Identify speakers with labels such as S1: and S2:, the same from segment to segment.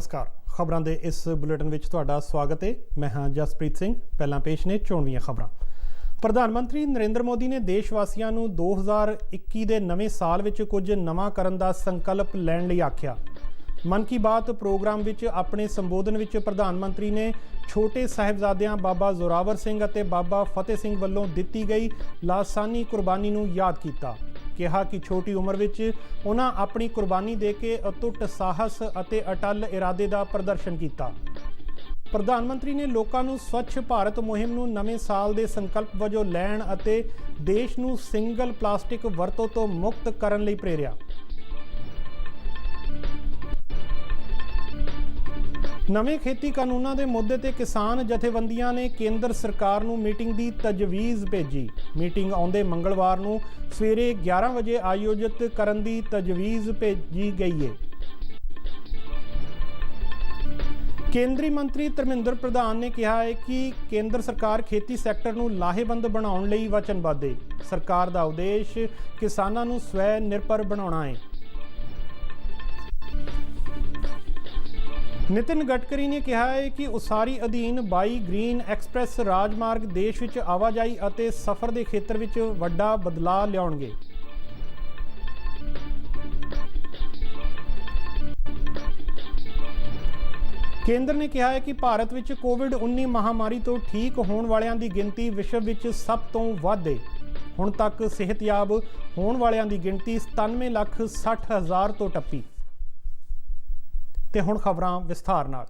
S1: नमस्कार। खबरों के इस बुलेटिन में तुहाडा स्वागत है। मैं हाँ जसप्रीत सिंह। पहला पेश ने चोणवीं खबरां। प्रधानमंत्री नरेंद्र मोदी ने देशवासियों को 2021 के नवे साल में कुछ नवा करने का संकल्प लैण लई आख्या। मन की बात प्रोग्राम विच अपने संबोधन विच प्रधानमंत्री ने छोटे साहिबजादियां बाबा जोरावर सिंह अते बाबा फतेह सिंह वल्लों दिती गई लासानी कुर्बानी नूं याद किया। कहा कि छोटी उम्र विच उन्हां अपनी कुर्बानी दे के अटुट साहस अते अटल इरादे का प्रदर्शन किया। प्रधानमंत्री ने लोगों को स्वच्छ भारत मुहिम नूं नवे साल के संकल्प वजों लैण अते देश नूं सिंगल प्लास्टिक वरतों तो मुक्त करन लई प्रेरिया। नवे खेती कानूनों के मुद्दे ते किसान जथेबंदियां ने केंद्र सरकार नूं मीटिंग की तजवीज़ भेजी। मीटिंग आउंदे मंगलवार नूं सवेरे 11 बजे आयोजित करन दी तजवीज़ भेजी गई है। केंद्रीय मंत्री धर्मेंद्र प्रधान ने कहा है कि केंद्र सरकार खेती सैक्टर नूं लाहेबंद बनाउण लई वचनबद्ध है। सरकार का उद्देश किसानां नूं स्वै निर्भर बनाउणा है। नितिन गडकरी ने कहा है कि उसारी अधीन 22 ग्रीन एक्सप्रैस राजमार्ग देश विच आवाजाही अते सफर के खेत्र विच वड्डा बदलाव लियाउणगे। केंद्र ने कहा है कि भारत विच कोविड-19 महामारी तो ठीक होने वालियां दी गिनती विश्व विच सब तो वध है। हुण तक सेहतयाब होने वालियां दी गिनती 97,60,000 तो टप्पी। ते हुण खबरां विस्तार नाल।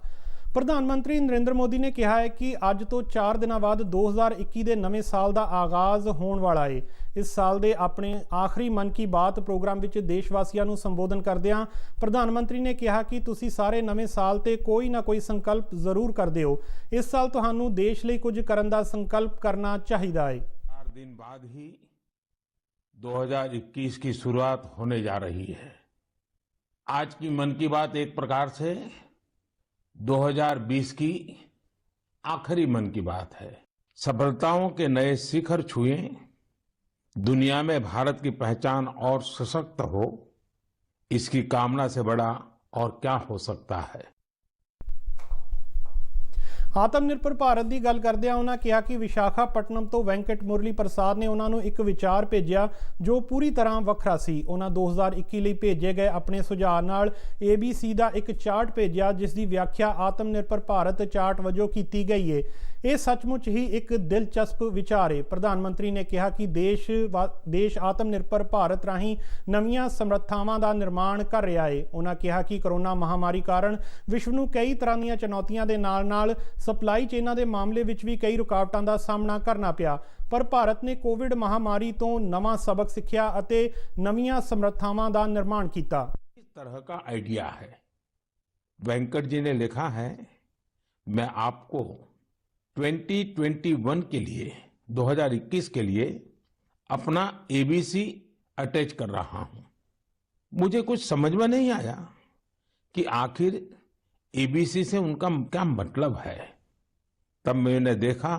S1: प्रधानमंत्री नरेंद्र मोदी ने कहा है कि अज तो 4 दिनों बाद 2021 के नवे साल का आगाज़ होने वाला है। इस साल के अपने आखिरी मन की बात प्रोग्राम विच देशवासियों को संबोधन करदिआं प्रधानमंत्री ने कहा कि तुसी सारे नवे साल ते कोई ना कोई संकल्प जरूर करदे हो। इस साल तुहानू देश लई कुछ करन दा संकल्प करना चाहिदा है।
S2: 4 दिन बाद ही 2021 की शुरुआत होने जा रही है। आज की मन की बात एक प्रकार से 2020 की आखिरी मन की बात है। सफलताओं के नए शिखर छुए, दुनिया में भारत की पहचान और सशक्त हो, इसकी कामना से बड़ा और क्या हो सकता है।
S1: आत्मनिर्भर भारत की गल करदिआं उन्होंने कहा कि विशाखापट्टनम तो वेंकट मुरली प्रसाद ने उन्होंने एक विचार भेजा जो पूरी तरह वखरा सी। उन्होंने 2021 लिए भेजे गए अपने सुझाव नाल ABC का एक चार्ट भेजा जिसकी व्याख्या आत्मनिर्भर भारत चार्ट वजों की गई है। यह सचमुच ही एक दिलचस्प विचार है। प्रधानमंत्री ने कहा कि देश आत्मनिर्भर भारत राही नवीं समर्थावां का निर्माण कर रहा है। उन्होंने कहा कि कोरोना महामारी कारण विश्व नूं कई तरह दी चुनौतियां दे नाल-नाल सप्लाई चेनां दे मामले विच भी कई रुकावटां का सामना करना पिया, पर भारत ने कोविड महामारी तो नवा सबक सीखिया अते नवीं समर्थावां का निर्माण किया।
S2: इस तरह का आइडिया है। वेंकट जी ने लिखा है, मैं आपको 2021 के लिए 2021 के लिए अपना ABC अटैच कर रहा हूं। मुझे कुछ समझ में नहीं आया कि आखिर ABC से उनका क्या मतलब है। तब मैंने देखा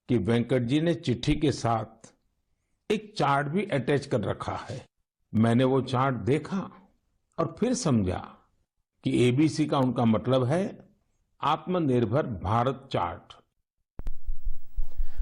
S2: कि वेंकट जी ने चिट्ठी के साथ एक चार्ट भी अटैच कर रखा है। मैंने वो चार्ट देखा और फिर समझा कि ABC का उनका मतलब है आत्मनिर्भर भारत चार्ट।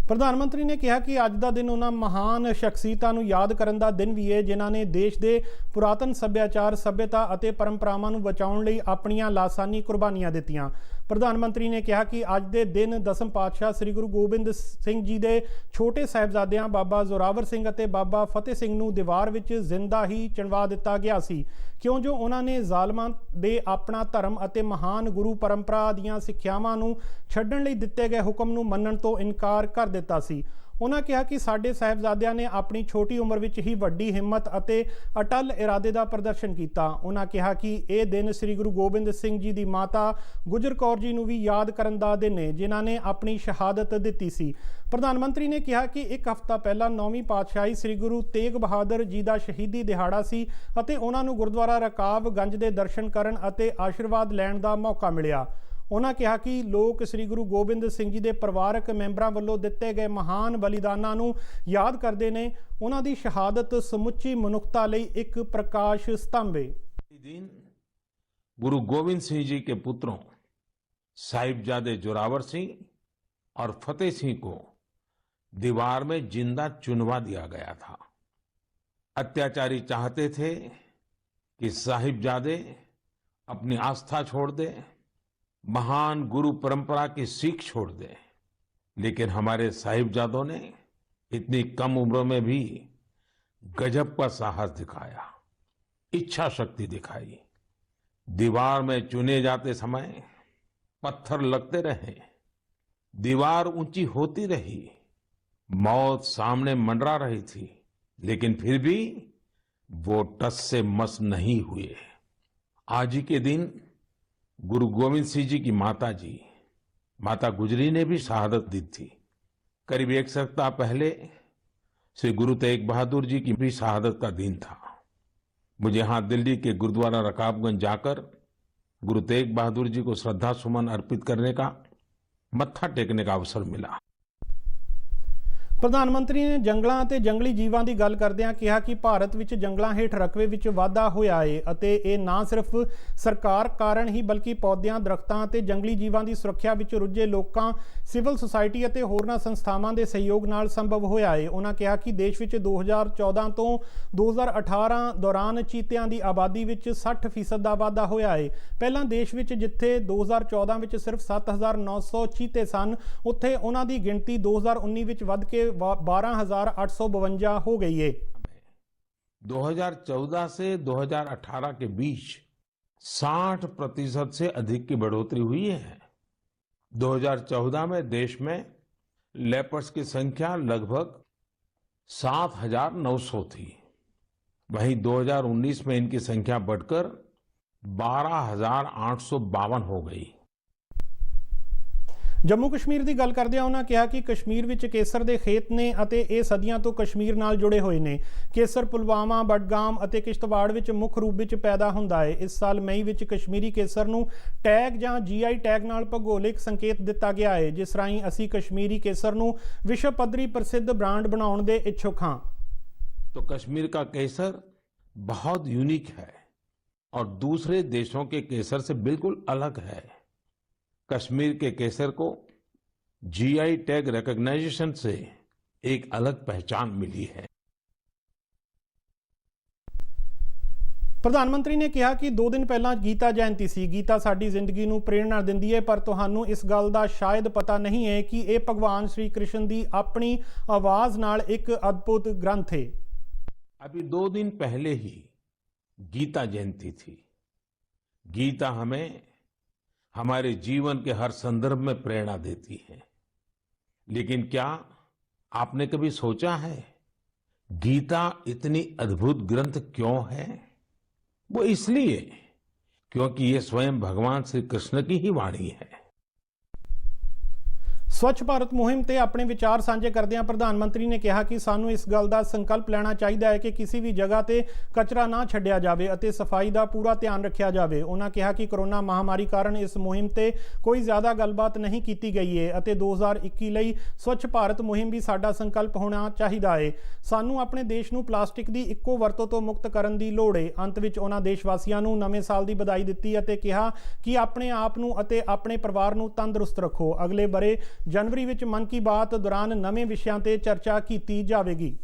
S1: प्रधानमंत्री ने कहा कि अज का दिन उन्होंने महान शख्सियतां नूं याद करन दा दिन भी है जिन्हां ने देश के पुरातन सभ्याचार सभ्यता अते परंपरावां नूं बचाउण लई अपणियां लासानी कुर्बानियां दित्तियां। प्रधानमंत्री ने कहा कि अज के दिन दसम पातशाह श्री गुरु गोबिंद सिंह जी के छोटे साहिबजादियां बाबा जोरावर सिंह अते बाबा फतेह सिंह नूं दीवार विच जिंदा ही चणवा दिता गया सी, क्यों जो उन्होंने जालमां दे अपना धर्म अते महान गुरु परंपरा दीआं सिक्ख्यावां नूं छड्डण लई दिते गए हुक्म नूं मन्नण तो इनकार कर दिता सी। उन्होंने कहा कि साडे साहिबजादियां ने अपनी छोटी उम्र विच ही वड्डी हिम्मत अते अटल इरादे का प्रदर्शन किया। उन्होंने कहा कि यह दिन श्री गुरु गोबिंद सिंह जी की माता गुजर कौर जी नूं भी याद करन दा दिन है जिन्हां ने अपनी शहादत दी सी। प्रधानमंत्री ने कहा कि एक हफ्ता पहला 9वीं पातशाही श्री गुरु तेग बहादुर जी का शहीदी दिहाड़ा सी अते उन्हां नूं गुरुद्वारा रकाबगंज के दर्शन करन अते आशीर्वाद लैण का मौका मिलिया। उन्होंने कहा कि लोग श्री गुरु गोबिंद सिंह जी के परिवारक मैंबरों वालों दिते गए महान बलिदानां नूं याद करते हैं। उन्हां दी शहादत समुची मनुखता लई एक प्रकाश स्तंभ है।
S2: दिन गुरु गोविंद सिंह जी के पुत्रों साहिबजादे जोरावर सिंह और फतेह सिंह को दीवार में जिंदा चुनवा दिया गया था। अत्याचारी चाहते थे कि साहिबजादे अपनी आस्था छोड़ दे, महान गुरु परंपरा की सीख छोड़ दे, लेकिन हमारे साहिबजादों ने इतनी कम उम्र में भी गजब का साहस दिखाया, इच्छा शक्ति दिखाई। दीवार में चुने जाते समय पत्थर लगते रहे, दीवार ऊंची होती रही, मौत सामने मंडरा रही थी, लेकिन फिर भी वो टस से मस नहीं हुए। आज ही के दिन गुरु गोविंद सिंह जी की माता जी, माता गुजरी ने भी शहादत दी थी। करीब एक सप्ताह पहले श्री गुरु तेग बहादुर जी की भी शहादत का दिन था। मुझे यहाँ दिल्ली के गुरुद्वारा रकाबगंज जाकर गुरु तेग बहादुर जी को श्रद्धा सुमन अर्पित करने का, मत्था टेकने का अवसर मिला।
S1: ਪ੍ਰਧਾਨ ਮੰਤਰੀ ਨੇ ਜੰਗਲਾਂ ਅਤੇ ਜੰਗਲੀ ਜੀਵਾਂ ਦੀ ਗੱਲ ਕਰਦਿਆਂ ਕਿਹਾ ਕਿ ਭਾਰਤ ਵਿੱਚ ਜੰਗਲਾਂ ਹੇਠ ਰਕਬੇ ਵਿੱਚ ਵਾਧਾ ਹੋਇਆ ਹੈ ਅਤੇ ਇਹ ਨਾ ਸਿਰਫ ਸਰਕਾਰ ਕਾਰਨ ਹੀ ਬਲਕਿ ਪੌਦਿਆਂ, ਦਰਖਤਾਂ ਅਤੇ ਜੰਗਲੀ ਜੀਵਾਂ ਦੀ ਸੁਰੱਖਿਆ ਵਿੱਚ ਰੁੱਝੇ ਲੋਕਾਂ, ਸਿਵਲ ਸੁਸਾਇਟੀ ਅਤੇ ਹੋਰਨਾਂ ਸੰਸਥਾਵਾਂ ਦੇ ਸਹਿਯੋਗ ਨਾਲ ਸੰਭਵ ਹੋਇਆ ਹੈ। ਉਹਨਾਂ ਕਿਹਾ ਕਿ ਦੇਸ਼ ਵਿੱਚ 2014 ਤੋਂ 2018 ਦੌਰਾਨ ਚੀਤਿਆਂ ਦੀ ਆਬਾਦੀ ਵਿੱਚ 60% ਦਾ ਵਾਧਾ ਹੋਇਆ ਹੈ। ਪਹਿਲਾਂ ਦੇਸ਼ ਵਿੱਚ ਜਿੱਥੇ 2014 ਵਿੱਚ ਸਿਰਫ 7,900 ਚੀਤੇ ਸਨ, ਉੱਥੇ ਉਹਨਾਂ ਦੀ ਗਿਣਤੀ 2019 ਵਿੱਚ ਵੱਧ ਕੇ 12,852 हो गई है।
S2: 2014 से 2018 के बीच 60% से अधिक की बढ़ोतरी हुई है। 2014 में देश में लेपर्ड्स की संख्या लगभग 7,900 थी। वहीं 2019 में इनकी संख्या बढ़कर 12,852 हो गई।
S1: ਜੰਮੂ ਕਸ਼ਮੀਰ ਦੀ ਗੱਲ ਕਰਦਿਆਂ ਉਹਨਾਂ ਕਿਹਾ ਕਿ ਕਸ਼ਮੀਰ ਵਿੱਚ ਕੇਸਰ ਦੇ ਖੇਤ ਨੇ ਅਤੇ ਇਹ ਸਦੀਆਂ ਤੋਂ ਕਸ਼ਮੀਰ ਨਾਲ ਜੁੜੇ ਹੋਏ ਨੇ। ਕੇਸਰ ਪੁਲਵਾਮਾ, ਬਡਗਾਮ ਅਤੇ ਕਿਸ਼ਤਵਾੜ ਵਿੱਚ ਮੁੱਖ ਰੂਪ ਵਿੱਚ ਪੈਦਾ ਹੁੰਦਾ ਹੈ। ਇਸ ਸਾਲ ਮਈ ਵਿੱਚ ਕਸ਼ਮੀਰੀ ਕੇਸਰ ਨੂੰ ਟੈਗ ਜਾਂ GI ਟੈਗ ਨਾਲ ਭੂਗੋਲਿਕ ਸੰਕੇਤ ਦਿੱਤਾ ਗਿਆ ਹੈ, ਜਿਸ ਰਾਹੀਂ ਅਸੀਂ ਕਸ਼ਮੀਰੀ ਕੇਸਰ ਨੂੰ ਵਿਸ਼ਵ ਪੱਧਰੀ ਪ੍ਰਸਿੱਧ ਬ੍ਰਾਂਡ ਬਣਾਉਣ ਦੇ ਇੱਛੁਕ ਹਾਂ।
S2: तो कश्मीर का केसर बहुत यूनिक है और दूसरे देशों के केसर से बिल्कुल अलग है। कश्मीर के केसर को GI टैग रिकॉग्नाइजेशन से एक अलग पहचान मिली है।
S1: ਪ੍ਰਧਾਨ ਮੰਤਰੀ ਨੇ ਕਿਹਾ ਕਿ 2 ਦਿਨ ਪਹਿਲਾਂ ਗੀਤਾ ਜਯੰਤੀ ਸੀ। ਗੀਤਾ ਸਾਡੀ ਜ਼ਿੰਦਗੀ ਨੂੰ ਪ੍ਰੇਰਣਾ ਦਿੰਦੀ ਹੈ, ਪਰ ਤੁਹਾਨੂੰ ਇਸ ਗੱਲ ਦਾ ਸ਼ਾਇਦ ਪਤਾ ਨਹੀਂ ਹੈ ਕਿ ਇਹ ਭਗਵਾਨ ਸ਼੍ਰੀ ਕ੍ਰਿਸ਼ਨ ਦੀ ਆਪਣੀ ਆਵਾਜ਼ ਨਾਲ ਇੱਕ ਅਦਭੁਤ ਗ੍ਰੰਥ ਹੈ।
S2: अभी 2 दिन पहले ही गीता जयंती थी। गीता हमें हमारे जीवन के हर संदर्भ में प्रेरणा देती है, लेकिन क्या आपने कभी सोचा है गीता इतनी अद्भुत ग्रंथ क्यों है? वो इसलिए क्योंकि ये स्वयं भगवान श्री कृष्ण की ही वाणी है।
S1: ਸਵੱਛ ਭਾਰਤ ਮੁਹਿੰਮ ਤੇ ਆਪਣੇ ਵਿਚਾਰ ਸਾਂਝੇ ਕਰਦਿਆਂ ਪ੍ਰਧਾਨ ਮੰਤਰੀ ਨੇ ਕਿਹਾ ਕਿ ਸਾਨੂੰ ਇਸ ਗੱਲ ਦਾ ਸੰਕਲਪ ਲੈਣਾ ਚਾਹੀਦਾ ਹੈ ਕਿ ਕਿਸੇ ਵੀ ਜਗ੍ਹਾ ਤੇ ਕਚਰਾ ਨਾ ਛੱਡਿਆ ਜਾਵੇ ਅਤੇ ਸਫਾਈ ਦਾ ਪੂਰਾ ਧਿਆਨ ਰੱਖਿਆ ਜਾਵੇ। ਉਹਨਾਂ ਕਿਹਾ ਕਿ ਕੋਰੋਨਾ ਮਹਾਮਾਰੀ ਕਾਰਨ ਇਸ ਮੁਹਿੰਮ ਤੇ ਕੋਈ ਜ਼ਿਆਦਾ ਗੱਲਬਾਤ ਨਹੀਂ ਕੀਤੀ ਗਈ ਹੈ ਅਤੇ 2021 ਲਈ ਸਵੱਛ ਭਾਰਤ ਮੁਹਿੰਮ ਵੀ ਸਾਡਾ ਸੰਕਲਪ ਹੋਣਾ ਚਾਹੀਦਾ ਹੈ। ਸਾਨੂੰ ਆਪਣੇ ਦੇਸ਼ ਨੂੰ ਪਲਾਸਟਿਕ ਦੀ ਇੱਕੋ ਵਰਤੋਂ ਤੋਂ ਮੁਕਤ ਕਰਨ ਦੀ ਲੋੜ ਹੈ। ਅੰਤ ਵਿੱਚ ਉਹਨਾਂ ਦੇਸ਼ ਵਾਸੀਆਂ ਨੂੰ ਨਵੇਂ ਸਾਲ ਦੀ ਵਧਾਈ ਦਿੱਤੀ ਅਤੇ ਕਿਹਾ ਕਿ ਆਪਣੇ ਆਪ ਨੂੰ ਅਤੇ ਆਪਣੇ ਪਰਿਵਾਰ ਨੂੰ ਤੰਦਰੁਸਤ ਰੱਖੋ। ਅਗਲੇ ਬਰੇ जनवरी विच मन की बात दौरान नवे विषयां ते चर्चा की जाएगी।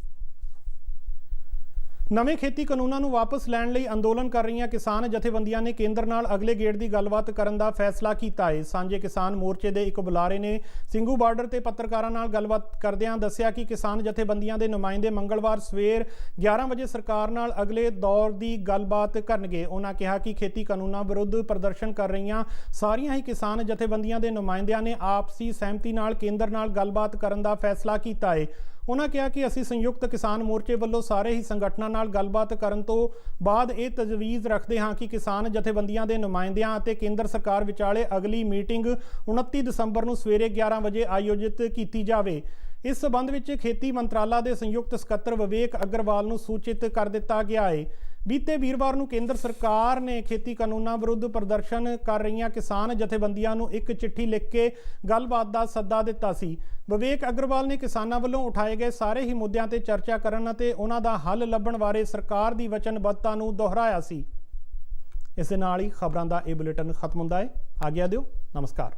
S1: नवे खेती कानूनां नूं वापस लैण लई अंदोलन कर रहीआं किसान जथेबंदियां ने केंद्र नाल अगले गेड़ दी गलबात करन दा फैसला कीता है। सांझे किसान मोर्चे दे एक बुलारे ने ਸਿੰਘੂ बार्डर ते पत्रकारां नाल गलबात करदिआं दस्सिआ कि किसान जथेबंदियां दे नुमाइंदे मंगलवार सवेर 11 वजे सरकार नाल अगले दौर दी गलबात करनगे। उन्हां कहा कि खेती कानूनां विरुद्ध प्रदर्शन कर रहीआं सारियां ही किसान जथेबंदियां दे नुमाइंदियां ने आपसी सहमति नाल केंद्र नाल गलबात करन दा फैसला कीता है। उन्होंने कहा कि असी संयुक्त किसान मोर्चे वालों सारे ही संगठनों नाल गलबात करन तो बाद ये तजवीज़ रखते हाँ कि किसान जथेबंदियां दे नुमाइंदियां अते केंद्र सरकार विचाले अगली मीटिंग 29 दसंबर नूं सवेरे 11 बजे आयोजित की जाए। इस संबंध में खेती मंत्राला के संयुक्त सकत्तर विवेक अग्रवाल नूं सूचित कर दिता गया है। बीते वीरवार नूं केंद्र सरकार ने खेती कानूनां विरुद्ध प्रदर्शन कर रहीआं किसान जथेबंदियां नूं एक चिट्ठी लिख के गलबात दा सद्दा दिता सी। विवेक अग्रवाल ने किसानां वल्लों उठाए गए सारे ही मुद्दों ते चर्चा करन अते उन्हां दा हल लभण बारे सरकार दी वचनबद्धता नूं दोहराया सी। ਇਸ ਦੇ ਨਾਲ ਹੀ ਖਬਰਾਂ ਦਾ ਇਹ ਬੁਲੇਟਿਨ ਖਤਮ ਹੁੰਦਾ ਹੈ। ਆਗਿਆ ਦਿਓ। ਨਮਸਕਾਰ।